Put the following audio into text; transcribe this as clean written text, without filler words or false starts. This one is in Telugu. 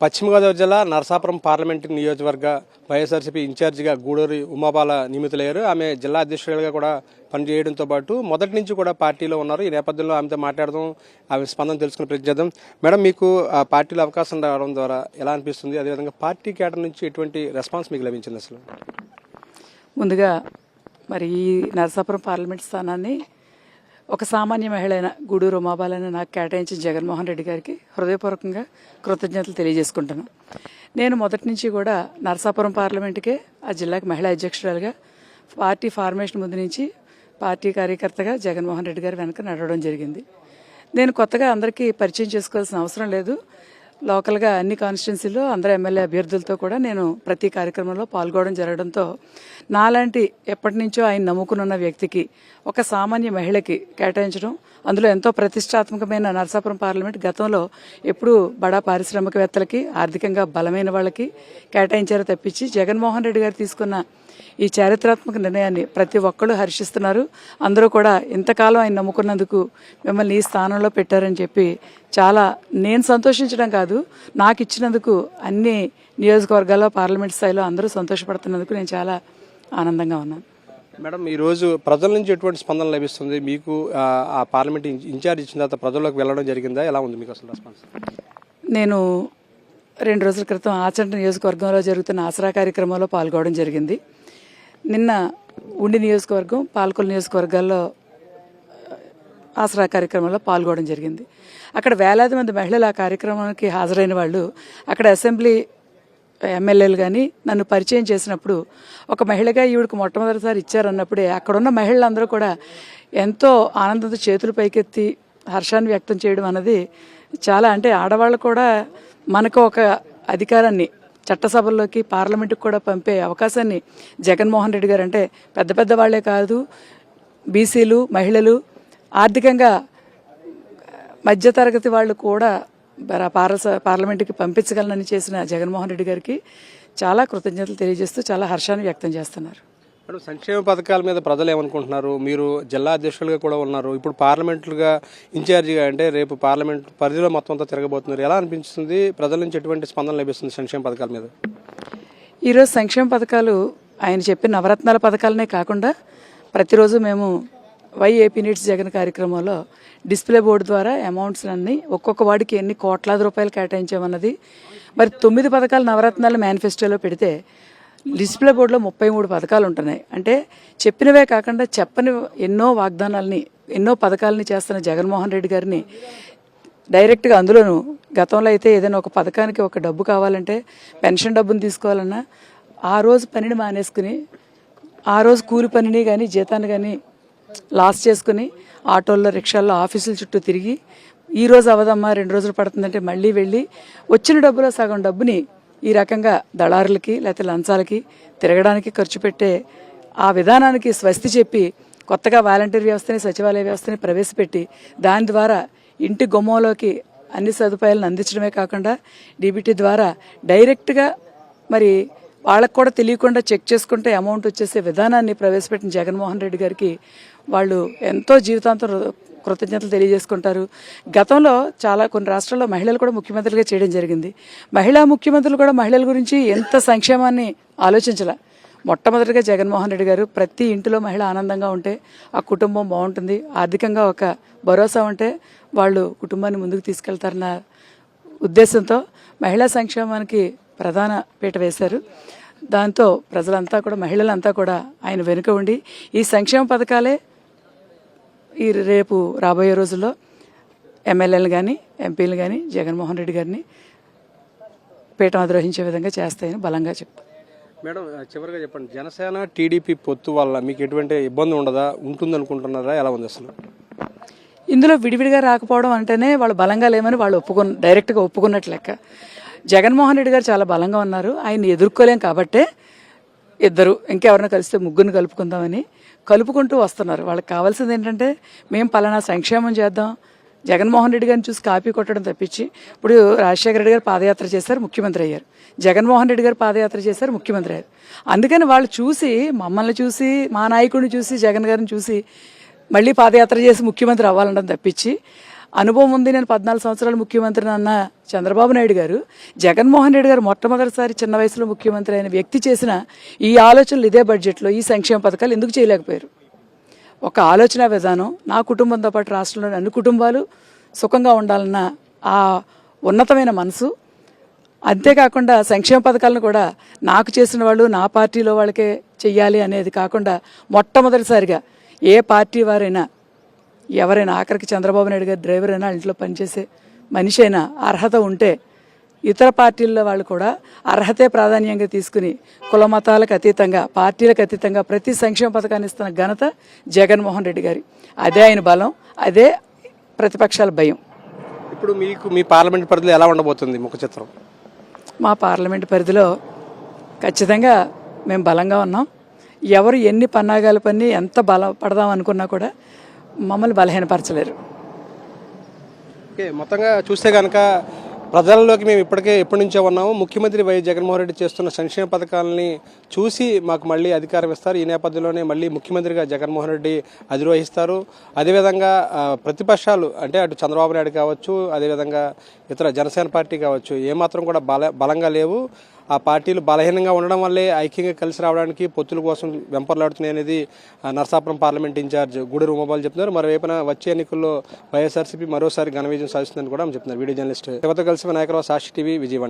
పశ్చిమ గోదావరి జిల్లా నరసాపురం పార్లమెంటు నియోజకవర్గ వైఎస్ఆర్సీపీ ఇన్ఛార్జిగా గూడూరి ఉమాబాల నియమితులయ్యారు. ఆమె జిల్లా అధ్యక్షురాలుగా కూడా పనిచేయడంతో పాటు మొదటి నుంచి కూడా పార్టీలో ఉన్నారు. ఈ నేపథ్యంలో ఆమెతో మాట్లాడదాం, ఆమె స్పందన తెలుసుకునే ప్రయత్నం చేద్దాం. మేడం, మీకు ఆ పార్టీలో అవకాశం రావడం ద్వారా ఎలా అనిపిస్తుంది? అదేవిధంగా పార్టీ కేడర్ నుంచి ఎటువంటి రెస్పాన్స్ మీకు లభించింది? అసలు ముందుగా మరి ఈ నరసాపురం పార్లమెంట్ స్థానాన్ని ఒక సామాన్య మహిళ అయిన గూడూరు ఉమాబాలని నాకు కేటాయించిన జగన్మోహన్ రెడ్డి గారికి హృదయపూర్వకంగా కృతజ్ఞతలు తెలియజేసుకుంటాను. నేను మొదటి నుంచి కూడా నరసాపురం పార్లమెంటుకే ఆ జిల్లాకి మహిళా అధ్యక్షురాలుగా పార్టీ ఫార్మేషన్ ముందు నుంచి పార్టీ కార్యకర్తగా జగన్మోహన్ రెడ్డి గారి వెనక నడవడం జరిగింది. నేను కొత్తగా అందరికీ పరిచయం చేసుకోవాల్సిన అవసరం లేదు. లోకల్గా అన్ని కాన్స్టిట్యున్సీలో అందరు ఎమ్మెల్యే అభ్యర్థులతో కూడా నేను ప్రతి కార్యక్రమంలో పాల్గొనడం జరగడంతో నాలాంటి ఎప్పటి నుంచో ఆయన నమ్ముకున్న వ్యక్తికి ఒక సామాన్య మహిళకి కేటాయించడం, అందులో ఎంతో ప్రతిష్టాత్మకమైన నరసాపురం పార్లమెంట్ గతంలో ఎప్పుడూ బడా పారిశ్రామికవేత్తలకి ఆర్థికంగా బలమైన వాళ్ళకి కేటాయించారో తప్పించి జగన్మోహన్ రెడ్డి గారు తీసుకున్న ఈ చారిత్రాత్మక నిర్ణయాన్ని ప్రతి ఒక్కళ్ళు హర్షిస్తున్నారు. అందరూ కూడా ఇంతకాలం ఆయన నమ్ముకున్నందుకు మిమ్మల్ని ఈ స్థానంలో పెట్టారని చెప్పి చాలా నేను సంతోషించడం కాదు, నాకు ఇచ్చినందుకు అన్ని నియోజకవర్గాల్లో పార్లమెంట్ స్థాయిలో అందరూ సంతోషపడుతున్నందుకు నేను చాలా ఆనందంగా ఉన్నాను. మేడం, ఈరోజు ప్రజల నుంచి ఎటువంటి స్పందన లభిస్తుంది? మీకు ఆ పార్లమెంట్ ఇన్ఛార్జ్ ఇచ్చిన తర్వాత ప్రజల్లోకి వెళ్ళడం జరిగిందా? ఎలా ఉంది మీకు అసలు రెస్పాన్స్? నేను 2 రోజుల క్రితం ఆచంట నియోజకవర్గంలో జరుగుతున్న ఆసరా కార్యక్రమంలో పాల్గొనడం జరిగింది. నిన్న ఉండి నియోజకవర్గం, పాలకొల్లు నియోజకవర్గాల్లో ఆసరా కార్యక్రమంలో పాల్గొనడం జరిగింది. అక్కడ వేలాది మంది మహిళలు ఆ కార్యక్రమానికి హాజరైన వాళ్ళు అక్కడ అసెంబ్లీ ఎమ్మెల్యేలు కానీ నన్ను పరిచయం చేసినప్పుడు ఒక మహిళగా ఈవిడకు మొట్టమొదటిసారి ఇచ్చారన్నప్పుడే అక్కడున్న మహిళలందరూ కూడా ఎంతో ఆనందంతో చేతులు పైకెత్తి హర్షాన్ని వ్యక్తం చేయడం అన్నది చాలా, అంటే ఆడవాళ్ళు కూడా మనకు ఒక అధికారాన్ని చట్టసభల్లోకి పార్లమెంటుకు కూడా పంపే అవకాశాన్ని జగన్మోహన్ రెడ్డి గారు, అంటే పెద్ద పెద్ద వాళ్లే కాదు, బీసీలు, మహిళలు, ఆర్థికంగా మధ్యతరగతి వాళ్ళు కూడా పార్లమెంటుకి పంపించగలనని చేసిన జగన్మోహన్ రెడ్డి గారికి చాలా కృతజ్ఞతలు తెలియజేస్తూ చాలా హర్షాన్ని వ్యక్తం చేస్తున్నారు. మేడం, సంక్షేమ పథకాల మీద ప్రజలు ఏమనుకుంటున్నారు? మీరు జిల్లా అధ్యక్షులుగా కూడా ఉన్నారు, ఇప్పుడు పార్లమెంటుగా ఇన్ఛార్జిగా, అంటే రేపు పార్లమెంట్ పరిధిలో మొత్తం అంతా తిరగబోతున్నారు. ఎలా అనిపిస్తుంది? ప్రజల నుంచి ఎటువంటి స్పందన లభిస్తుంది సంక్షేమ పథకాల మీద? ఈరోజు సంక్షేమ పథకాలు ఆయన చెప్పిన నవరత్నాల పథకాలనే కాకుండా ప్రతిరోజు మేము వై ఏపీ నీడ్స్ జగన్ కార్యక్రమంలో డిస్ప్లే బోర్డు ద్వారా అమౌంట్స్ అన్ని ఒక్కొక్క వాడికి ఎన్ని కోట్లాది రూపాయలు కేటాయించామన్నది, మరి 9 పథకాలు నవరత్నాలు మేనిఫెస్టోలో పెడితే డిస్ప్లే బోర్డులో 33 పథకాలు ఉంటున్నాయి. అంటే చెప్పినవే కాకుండా చెప్పని ఎన్నో వాగ్దానాలని, ఎన్నో పథకాలని చేస్తున్న జగన్మోహన్ రెడ్డి గారిని డైరెక్ట్గా, అందులోనూ గతంలో అయితే ఏదైనా ఒక పథకానికి ఒక డబ్బు కావాలంటే పెన్షన్ డబ్బును తీసుకోవాలన్నా ఆ రోజు పనిని మానేసుకుని ఆ రోజు కూలి పనిని కానీ జీతాన్ని కానీ లాస్ చేసుకుని ఆటోల్లో, రిక్షాల్లో, ఆఫీసుల చుట్టూ తిరిగి ఈ రోజు అవదమ్మా 2 రోజులు పడుతుందంటే మళ్ళీ వెళ్ళి వచ్చిన డబ్బులో సగం డబ్బుని ఈ రకంగా దళారులకి లేకపోతే లంచాలకి తిరగడానికి ఖర్చు పెట్టే ఆ విధానానికి స్వస్తి చెప్పి కొత్తగా వాలంటీర్ వ్యవస్థని, సచివాలయ వ్యవస్థని ప్రవేశపెట్టి దాని ద్వారా ఇంటి గుమ్మంలోకి అన్ని సదుపాయాలను అందించడమే కాకుండా డీబీటీ ద్వారా డైరెక్ట్గా మరి వాళ్ళకు కూడా తెలియకుండా చెక్ చేసుకుంటే అమౌంట్ వచ్చేసే విధానాన్ని ప్రవేశపెట్టిన జగన్మోహన్ రెడ్డి గారికి వాళ్ళు ఎంతో జీవితాంతం కృతజ్ఞతలు తెలియజేసుకుంటారు. గతంలో కొన్ని రాష్ట్రాల్లో మహిళలు కూడా ముఖ్యమంత్రులుగా చేయడం జరిగింది. మహిళా ముఖ్యమంత్రులు కూడా మహిళల గురించి ఎంత సంక్షేమాన్ని ఆలోచించాల. మొట్టమొదటిగా జగన్మోహన్ రెడ్డి గారు ప్రతి ఇంటిలో మహిళ ఆనందంగా ఉంటే ఆ కుటుంబం బాగుంటుంది, ఆర్థికంగా ఒక భరోసా ఉంటే వాళ్ళు కుటుంబాన్ని ముందుకు తీసుకెళ్తారన్న ఉద్దేశంతో మహిళా సంక్షేమానికి ప్రధాన పీట వేశారు. దాంతో ప్రజలంతా కూడా, మహిళలంతా కూడా ఆయన వెనుక ఉండి ఈ సంక్షేమ పథకాలే ఈ రేపు రాబోయే రోజుల్లో ఎమ్మెల్యేలు కానీ ఎంపీలు కానీ జగన్మోహన్ రెడ్డి గారిని పీఠం అధిరోహించే విధంగా చేస్తాయని బలంగా చెప్తాను. మేడం, చివరిగా చెప్పండి, జనసేన టీడీపీ పొత్తు వల్ల మీకు ఎటువంటి ఇబ్బంది ఉండదా? ఉంటుందనుకుంటున్నారా? ఎలా ఉంది అసలు? ఇందులో విడివిడిగా రాకపోవడం అంటేనే వాళ్ళు బలంగా లేమని వాళ్ళు డైరెక్ట్గా ఒప్పుకున్నట్లు లెక్క. జగన్మోహన్ రెడ్డి గారు చాలా బలంగా ఉన్నారు, ఆయన్ని ఎదుర్కోలేం కాబట్టే ఇద్దరు ఇంకెవరిని కలిస్తే ముగ్గురిని కలుపుకుందామని కలుపుకుంటూ వస్తున్నారు. వాళ్ళకి కావాల్సింది ఏంటంటే మేము పలానా సంక్షేమం చేద్దాం, జగన్మోహన్ రెడ్డి గారిని చూసి కాపీ కొట్టడం తప్పించి, ఇప్పుడు రాజశేఖర రెడ్డి గారు పాదయాత్ర చేశారు, ముఖ్యమంత్రి అయ్యారు, జగన్మోహన్ రెడ్డి గారు పాదయాత్ర చేశారు, ముఖ్యమంత్రి అయ్యారు. అందుకని వాళ్ళు చూసి, మమ్మల్ని చూసి, మా నాయకుడిని చూసి, జగన్ గారిని చూసి మళ్ళీ పాదయాత్ర చేసి ముఖ్యమంత్రి అవ్వాలనడం తప్పించి అనుభవం ఉంది, నేను 14 సంవత్సరాలు ముఖ్యమంత్రిని అన్న చంద్రబాబు నాయుడు గారు, జగన్మోహన్ రెడ్డి గారు మొట్టమొదటిసారి చిన్న వయసులో ముఖ్యమంత్రి అయిన వ్యక్తి చేసిన ఈ ఆలోచనలు ఇదే బడ్జెట్లో ఈ సంక్షేమ పథకాలు ఎందుకు చేయలేకపోయారు? ఒక ఆలోచన విధానం, నా కుటుంబంతో పాటు రాష్ట్రంలోని అన్ని కుటుంబాలు సుఖంగా ఉండాలన్న ఆ ఉన్నతమైన మనసు, అంతేకాకుండా సంక్షేమ పథకాలను కూడా నాకు చేసిన వాళ్ళు నా పార్టీలో వాళ్ళకే చెయ్యాలి అనేది కాకుండా మొట్టమొదటిసారిగా ఏ పార్టీ వారైనా ఎవరైనా, ఆఖరికి చంద్రబాబు నాయుడు గారి డ్రైవర్ అయినా, ఇంట్లో పనిచేసే మనిషి అయినా అర్హత ఉంటే ఇతర పార్టీల్లో వాళ్ళు కూడా అర్హతే ప్రాధాన్యంగా తీసుకుని కుల మతాలకు అతీతంగా, పార్టీలకు అతీతంగా ప్రతి సంక్షేమ పథకాన్ని ఇస్తున్న ఘనత జగన్మోహన్ రెడ్డి గారి. అదే ఆయన బలం, అదే ప్రతిపక్షాల భయం. ఇప్పుడు మీకు మీ పార్లమెంట్ పరిధిలో ఎలా ఉండబోతుంది ముఖ చిత్రం? మా పార్లమెంటు పరిధిలో ఖచ్చితంగా మేము బలంగా ఉన్నాం. ఎవరు ఎన్ని పన్నాగాలు పన్ని ఎంత బలపడదాం అనుకున్నా కూడా మమ్మల్ని బలహీనపరచలేరు. ఓకే, మొత్తంగా చూస్తే కనుక ప్రజల్లోకి మేము ఇప్పటికే ఎప్పటి నుంచో ఉన్నాము. ముఖ్యమంత్రి వైఎస్ జగన్మోహన్ రెడ్డి చేస్తున్న సంక్షేమ పథకాలని చూసి మాకు మళ్ళీ అధికారం ఇస్తారు. ఈ నేపథ్యంలోనే మళ్ళీ ముఖ్యమంత్రిగా జగన్మోహన్ రెడ్డి అధిరోహిస్తారు. అదేవిధంగా ప్రతిపక్షాలు అంటే అటు చంద్రబాబు నాయుడు కావచ్చు, అదేవిధంగా ఇతర జనసేన పార్టీ కావచ్చు, ఏమాత్రం కూడా బలంగా లేవు. ఆ పార్టీలు బలహీనంగా ఉండడం వల్లే ఐక్యంగా కలిసి రావడానికి పొత్తుల కోసం వెంపర్లాడుతున్నాయి అనేది నరసాపురం పార్లమెంట్ ఇన్ఛార్జ్ గూడూరు ఉమాబాలు చెప్తున్నారు. మరోవైపున వచ్చే ఎన్నికల్లో వైఎస్ఆర్సీపీ మరోసారి ఘన విజయం సాధిస్తుందని కూడా చెప్తున్నారు. వీడియో జర్నలిస్ట్ యువత కలిసి నాయకరావు, సాక్షి టీవీ, విజయవాడ.